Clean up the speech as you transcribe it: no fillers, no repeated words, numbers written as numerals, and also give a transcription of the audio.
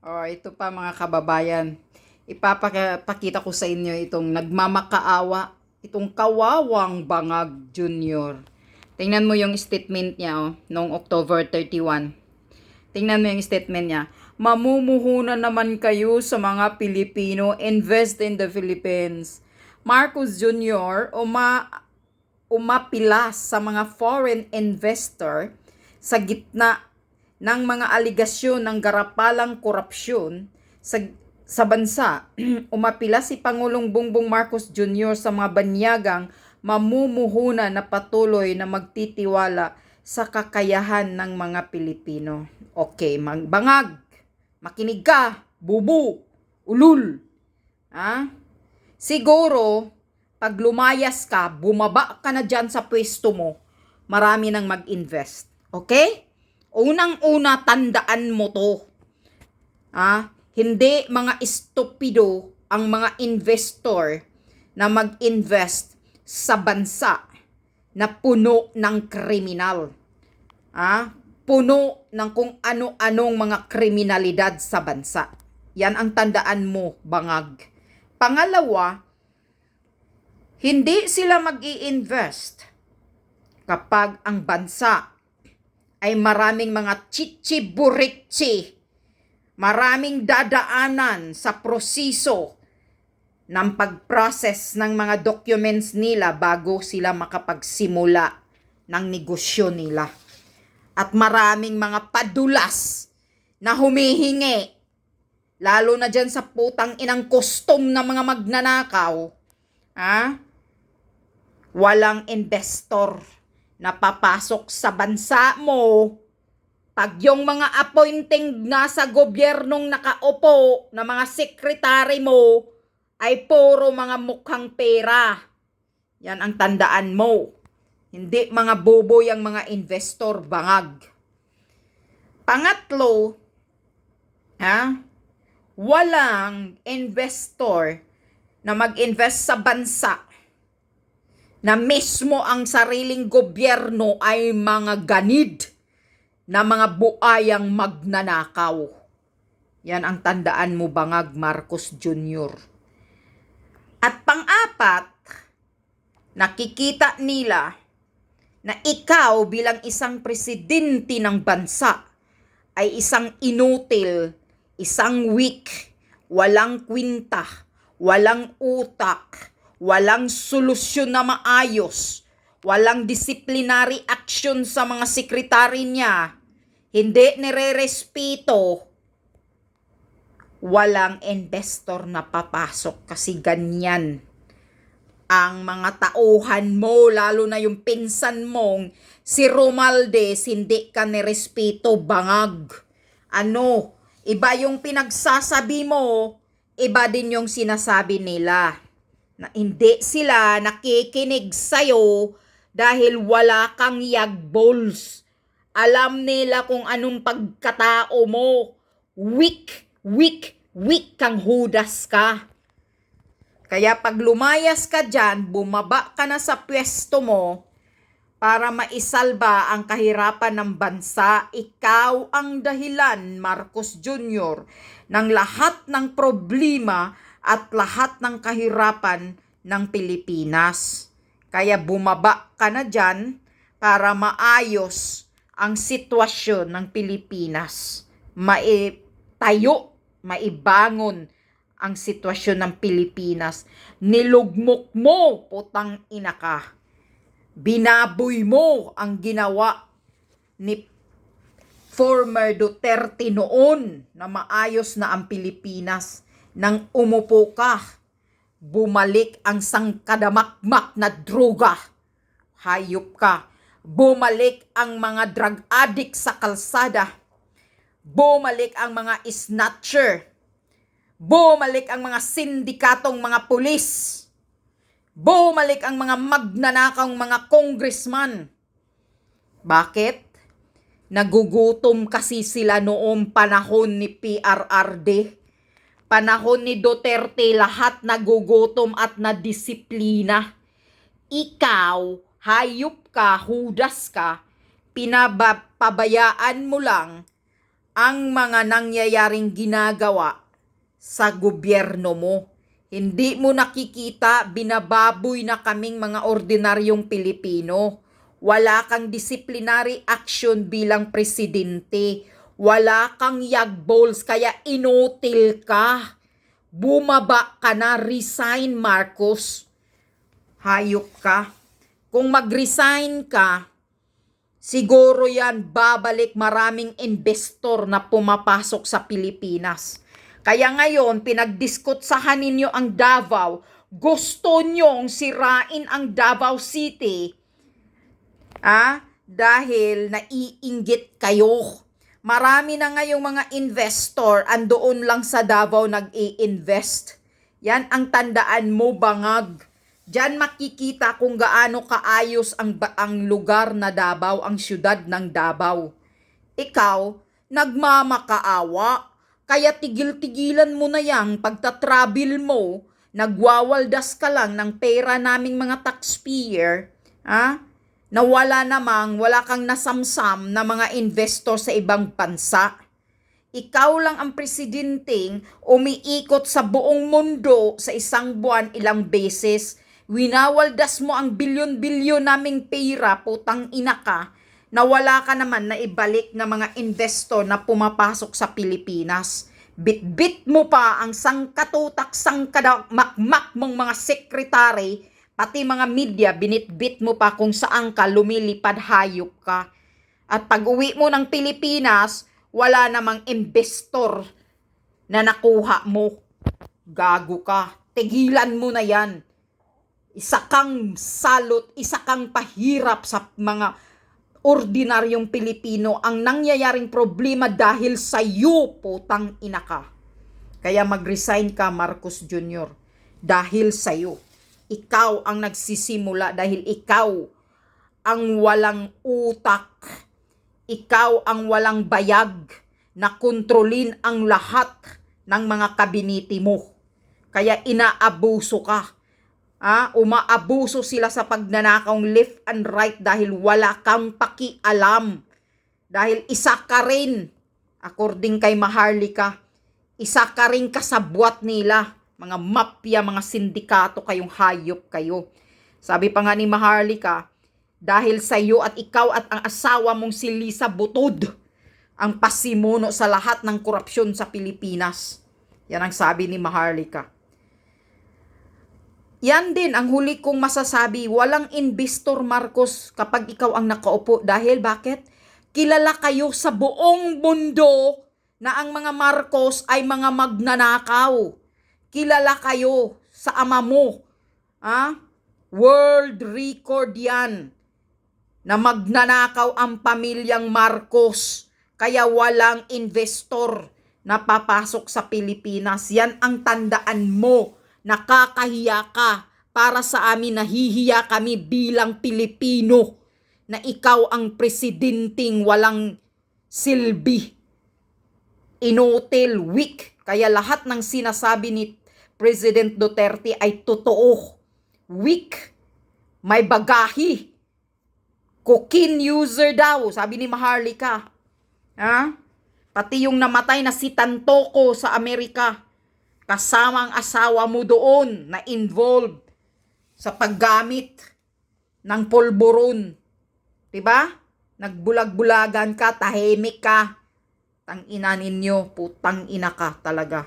Oh, ito pa mga kababayan. Ipapakita ko sa inyo itong nagmamakaawa, itong kawawang Bangag Junior. Tingnan mo yung statement niya noong October 31. Tingnan mo yung statement niya. Mamumuhunan naman kayo sa mga Pilipino, invest in the Philippines. Marcos Jr. Umapilas sa mga foreign investor sa gitna ng mga aligasyon ng garapalang korupsyon sa bansa. Umapila si Pangulong Bongbong Marcos Jr. sa mga banyagang mamumuhunan na patuloy na magtitiwala sa kakayahan ng mga Pilipino. Okay, Bangag, makinig ka, bubu, ulul. Siguro, pag lumayas ka, bumaba ka na dyan sa pwesto mo, marami nang mag-invest. Okay? Unang-una, tandaan mo to. Hindi mga estupido ang mga investor na mag-invest sa bansa na puno ng kriminal. Puno ng kung ano-anong mga kriminalidad sa bansa. Yan ang tandaan mo, Bangag. Pangalawa, hindi sila mag-i-invest kapag ang bansa ay maraming mga chichi-burichi, maraming dadaanan sa proseso ng pag-process ng mga documents nila bago sila makapagsimula ng negosyo nila. At maraming mga padulas na humihingi, lalo na dyan sa putang inang custom na mga magnanakaw, walang investor na papasok sa bansa mo pag yung mga appointing nasa gobyernong nakaupo na mga sekretary mo ay puro mga mukhang pera. Yan ang tandaan mo. Hindi mga boboy ang mga investor, Bangag. Pangatlo, walang investor na mag-invest sa bansa na mismo ang sariling gobyerno ay mga ganid na mga buayang magnanakaw. Yan ang tandaan mo, Bangag Marcos Jr. At pang-apat, nakikita nila na ikaw bilang isang presidente ng bansa ay isang inutil, isang weak, walang kwinta, walang utak, walang solusyon na maayos, walang disciplinary action sa mga sekretary niya, hindi nire-respeto, walang investor na papasok kasi ganyan ang mga tauhan mo, lalo na yung pinsan mong si Romualdez, hindi ka nirespeto, Bangag. Iba yung pinagsasabi mo, iba din yung sinasabi nila. Na hindi sila nakikinig sa'yo dahil wala kang yagbols. Alam nila kung anong pagkatao mo. Weak kang hudas ka. Kaya pag lumayas ka dyan, bumaba ka na sa pwesto mo para maisalba ang kahirapan ng bansa. Ikaw ang dahilan, Marcos Jr., ng lahat ng problema at lahat ng kahirapan ng Pilipinas. Kaya bumaba ka na dyan para maayos ang sitwasyon ng Pilipinas. Maibangon ang sitwasyon ng Pilipinas. Nilugmok mo, putang ina ka. Binaboy mo ang ginawa ni former Duterte noon na maayos na ang Pilipinas. Nang umupo ka, bumalik ang sangkadamakmak na droga. Hayop ka. Bumalik ang mga drug addict sa kalsada. Bumalik ang mga snatcher. Bumalik ang mga sindikatong mga pulis. Bumalik ang mga magnanakang mga congressman. Bakit? Nagugutom kasi sila noong panahon ni PRRD. Panahon ni Duterte, lahat nagugutom at nadisiplina. Ikaw, hayop ka, hudas ka, pinapabayaan mo lang ang mga nangyayaring ginagawa sa gobyerno mo. Hindi mo nakikita, binababoy na kaming mga ordinaryong Pilipino. Wala kang disciplinary action bilang presidente. Wala kang yagbols, kaya inutil ka. Bumaba ka na, resign Marcos. Hayop ka. Kung mag-resign ka, siguro yan babalik maraming investor na pumapasok sa Pilipinas. Kaya ngayon, pinagdiskutsahan ninyo ang Davao. Gusto nyong sirain ang Davao City. Dahil naiinggit kayo. Marami na ngayong mga investor andoon lang sa Davao nag-i-invest. Yan ang tandaan mo, bangag. Diyan makikita kung gaano kaayos ang lugar na Davao, ang syudad ng Davao. Ikaw, nagmamakaawa. Kaya tigil-tigilan mo na yang pagtatravel mo, nagwawaldas ka lang ng pera naming mga taxpayer, na wala kang nasamsam na mga investor sa ibang bansa. Ikaw lang ang presidenteng umiikot sa buong mundo sa isang buwan ilang beses. Winawaldas mo ang bilyon-bilyon naming pera, putang ina ka, na wala ka naman na ibalik na mga investor na pumapasok sa Pilipinas. Bit-bit mo pa ang sangkatutak, sangkamakmak mong mga sekretary, pati mga media, binitbit mo pa kung saan ka lumilipad, hayop ka. At pag uwi mo ng Pilipinas, wala namang investor na nakuha mo. Gago ka. Tigilan mo na yan. Isa kang salot, isa kang pahirap sa mga ordinaryong Pilipino. Ang nangyayaring problema dahil sa iyo, putang ina ka. Kaya mag-resign ka, Marcos Jr. Dahil sa iyo. Ikaw ang nagsisimula dahil ikaw ang walang utak. Ikaw ang walang bayag na kontrolin ang lahat ng mga kabinete mo. Kaya inaabuso ka. Umaabuso sila sa pagnanakaw left and right dahil wala kang pakialam. Dahil isa ka rin, according kay Maharlika, isa ka rin kasabwat nila. Mga mafia, mga sindikato kayong hayop kayo. Sabi pa nga ni Maharlika, dahil sa iyo at ikaw at ang asawa mong si Lisa Butod ang pasimuno sa lahat ng korupsyon sa Pilipinas. Yan ang sabi ni Maharlika. Yan din ang huli kong masasabi, walang investor, Marcos, kapag ikaw ang nakaupo. Dahil bakit? Kilala kayo sa buong mundo na ang mga Marcos ay mga magnanakaw. Kilala kayo sa ama mo. World record yan na magnanakaw ang pamilyang Marcos. Kaya walang investor na papasok sa Pilipinas. Yan ang tandaan mo. Nakakahiya ka. Para sa amin, nahihiya kami bilang Pilipino na ikaw ang presidenting walang silbi. Inutil, weak. Kaya lahat ng sinasabi ni President Duterte ay totoo. Weak. May bagahi. Cocaine user daw, sabi ni Maharlika. Pati yung namatay na si Tantoco sa Amerika. Kasama ang asawa mo doon na involved sa paggamit ng polboron. Diba? Nagbulag-bulagan ka, tahimik ka. Tang ina ninyo, putang ina ka talaga.